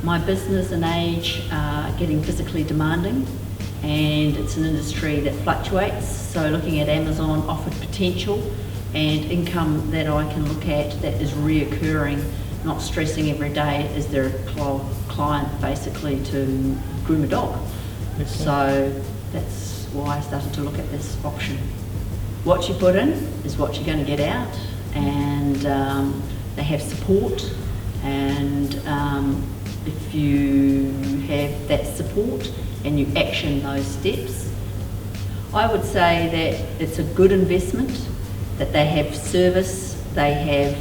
My business and age are getting physically demanding, and it's an industry that fluctuates. So looking at Amazon offered potential and income that I can look at that is reoccurring, not stressing every day, is there a client basically to groom a dog. Okay. So that's why I started to look at this option. What you put in is what you're going to get out, and they have support, and if you have that support and you action those steps, I would say that it's a good investment, that they have service, they have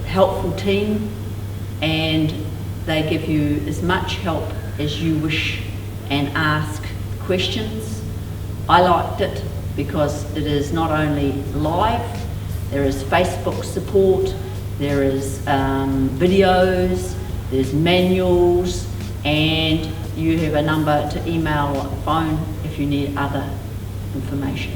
helpful team, and they give you as much help as you wish and ask questions. I liked it because it is not only live, there is Facebook support, there is videos, there's manuals, and you have a number to email or phone if you need other information.